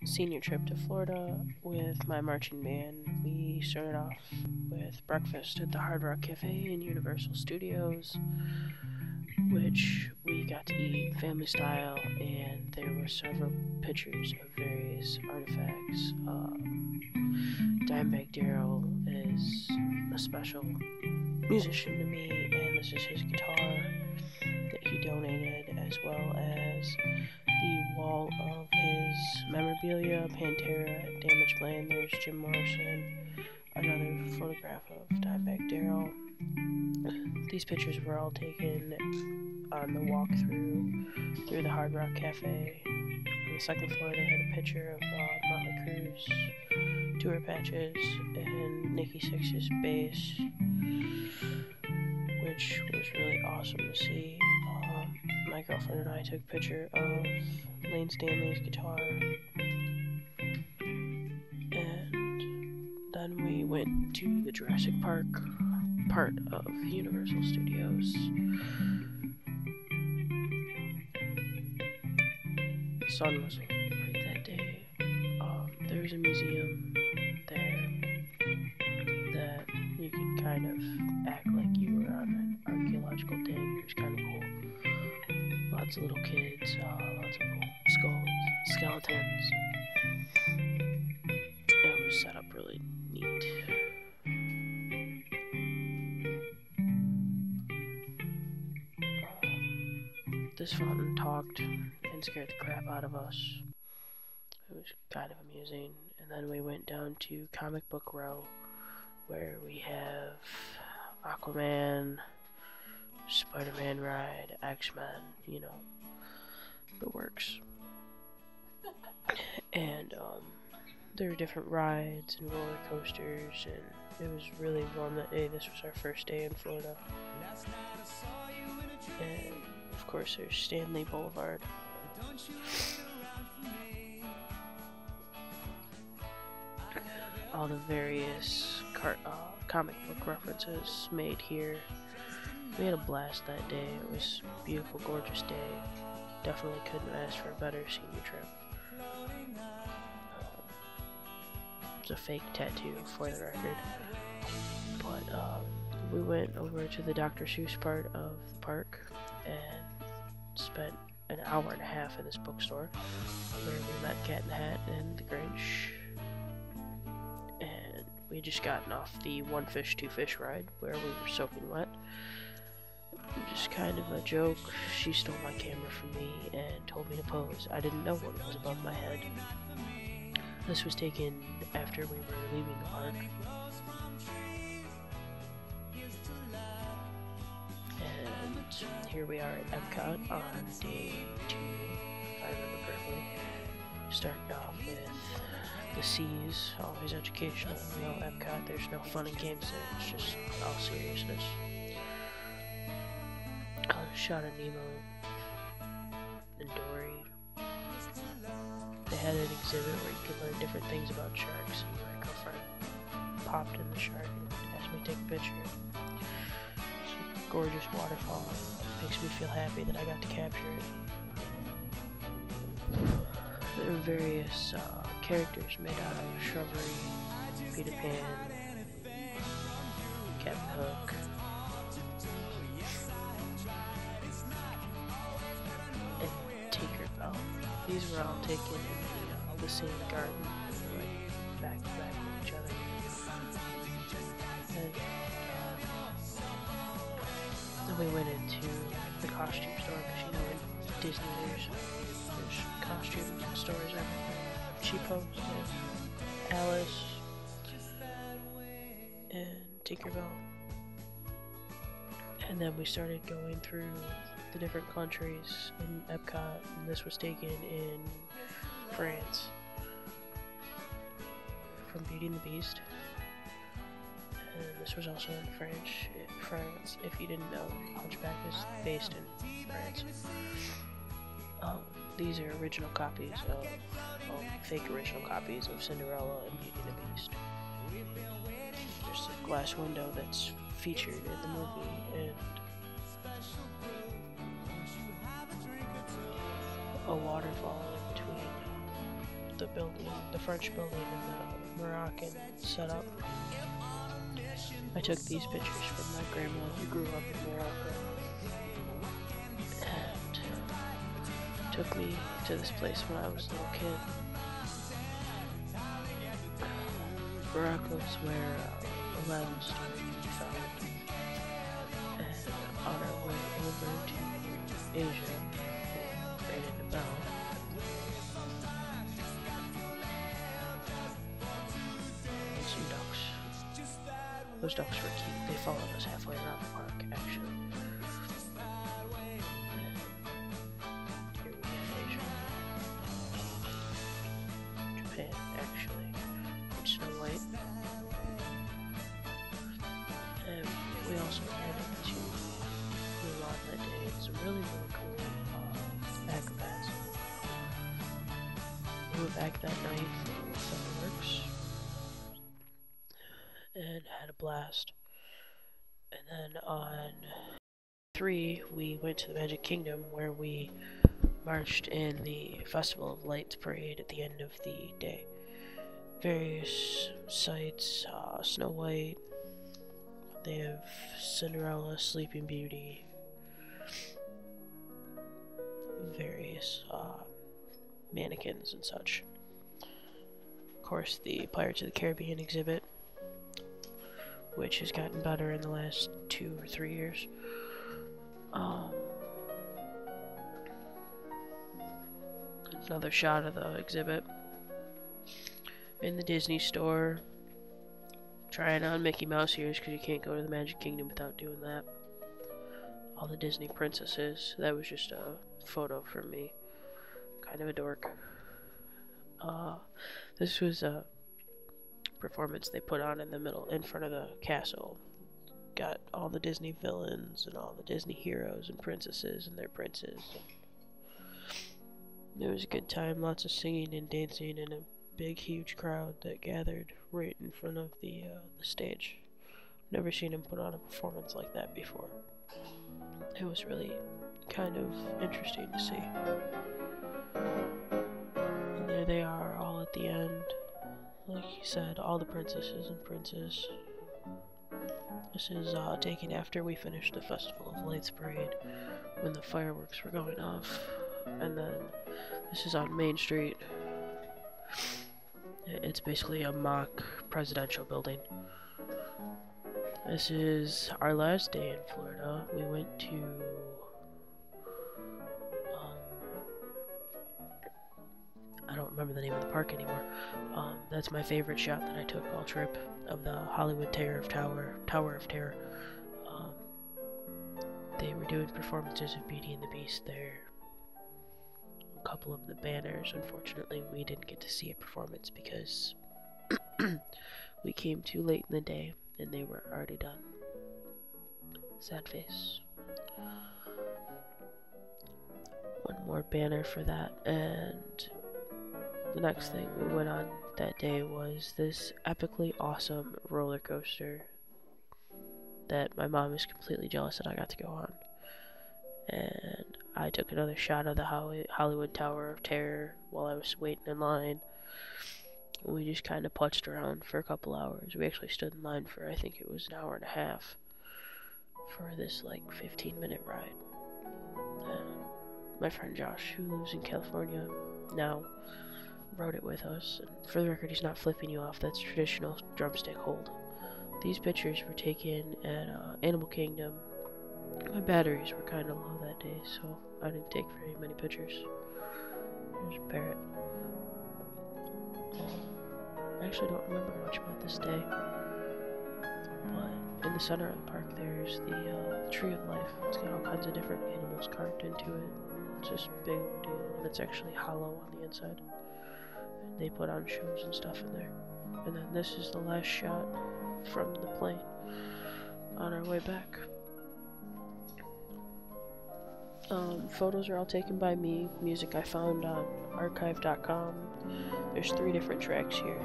senior trip to Florida with my marching band. We started off with breakfast at the Hard Rock Cafe in Universal Studios, which we got to eat family style, and there were several pictures of various artifacts. Dimebag Darrell is a special musician to me, and this is his guitar that he donated, as well as the wall of his memorabilia, Pantera, Damageplan. There's Jim Morrison, another photograph of Dimebag Darrell. These pictures were all taken on the walk through the Hard Rock Cafe. On the second floor, they had a picture of Motley Crue's tour patches and Nikki Sixx's bass, which was really awesome to see. My girlfriend and I took a picture of Lane Stanley's guitar, and then we went to the Jurassic Park part of Universal Studios. The sun was right that day. There's a museum there that you could kind of act like you were on an archaeological dig. It was kind of cool. Lots of little kids, lots of skulls, skeletons. It was set up really neat. This fountain talked and scared the crap out of us. It was kind of amusing. And then we went down to Comic Book Row, where we have Aquaman, Spider-Man ride, X-Men, you know, the works. And there were different rides and roller coasters, and it was really warm that day. This was our first day in Florida. And of course there's Stanley Boulevard. All the various comic book references made here. We had a blast that day. It was a beautiful, gorgeous day. Definitely couldn't ask for a better senior trip. It's a fake tattoo, for the record. But we went over to the Dr. Seuss part of the park and spent an hour and a half in this bookstore where we met Cat in the Hat and the Grinch. And we had just gotten off the one fish, two fish ride where we were soaking wet. Just kind of a joke. She stole my camera from me and told me to pose. I didn't know what was above my head. This was taken after we were leaving the park. And here we are at Epcot on day 2, if I remember correctly. Starting off with the C's, always educational. You know, Epcot, there's no fun and games there. It's just all seriousness. Shot of Nemo and Dory. They had an exhibit where you could learn different things about sharks, and my girlfriend popped in the shark and asked me to take a picture. It's a gorgeous waterfall. It makes me feel happy that I got to capture it. There were various characters made out of shrubbery, Peter Pan, Captain Hook, Tinkerbell. These were all taken in the same garden, like back to back with each other. And then we went into the costume store, because you know in Disney there's costumes and stores everywhere. Cheapos, Alice, and Tinkerbell. And then we started going through the different countries in Epcot, and this was taken in France from Beauty and the Beast, and this was also in France. If you didn't know, Hunchback is based in France. These are original copies of, fake original copies of Cinderella and Beauty and the Beast. There's a glass window that's featured in the movie, and a waterfall in between the building, the French building, and the Moroccan setup. I took these pictures from my grandma who grew up in Morocco, and took me to this place when I was a little kid. Morocco is where Aladdin's story can be found, and on our way over to Asia, we ran into Belle. And some ducks. Those ducks were cute. They followed us halfway around the park, actually. And here we have Asia. Japan, actually. And Snow White. And we also ran into Mulan that day. It's really, really cool acrobats. We were back that night for fireworks and had a blast. And then on 3, we went to the Magic Kingdom, where we marched in the Festival of Lights parade at the end of the day. Various sights, Snow White, they have Cinderella, Sleeping Beauty, various mannequins and such. Of course, the Pirates of the Caribbean exhibit, which has gotten better in the last 2 or 3 years. Another shot of the exhibit. In the Disney store, trying on Mickey Mouse ears because you can't go to the Magic Kingdom without doing that. All the Disney princesses. That was just a photo for me. Kind of a dork. This was a performance they put on in front of the castle. Got all the Disney villains and all the Disney heroes and princesses and their princes. It was a good time, lots of singing and dancing, and a big huge crowd that gathered right in front of the stage. Never seen him put on a performance like that before. It was really kind of interesting to see. And there they are, all at the end. Like he said, all the princesses and princes. This is taken after we finished the Festival of Lights parade, when the fireworks were going off. And then this is on Main Street. It's basically a mock presidential building. This is our last day in Florida. We went to I don't remember the name of the park anymore. That's my favorite shot that I took all trip, of the Hollywood Tower of Terror. They were doing performances of Beauty and the Beast there. A couple of the banners. Unfortunately, we didn't get to see a performance because we came too late in the day and they were already done. Sad face. One more banner for that, and the next thing we went on that day was this epically awesome roller coaster that my mom is completely jealous that I got to go on. And I took another shot of the Hollywood Tower of Terror while I was waiting in line. We just kind of putzed around for a couple hours. We actually stood in line for, I think it was an hour and a half for this like 15-minute ride. And my friend Josh, who lives in California now, rode it with us. And for the record, he's not flipping you off. That's traditional drumstick hold. These pictures were taken at Animal Kingdom. My batteries were kind of low that day, so I didn't take very many pictures. There's a parrot. I actually don't remember much about this day, but in the center of the park there's the Tree of Life. It's got all kinds of different animals carved into it. It's just a big deal, and it's actually hollow on the inside. They put on shows and stuff in there. And then this is the last shot from the plane on our way back. Photos are all taken by me. Music I found on archive.com. There's 3 different tracks here.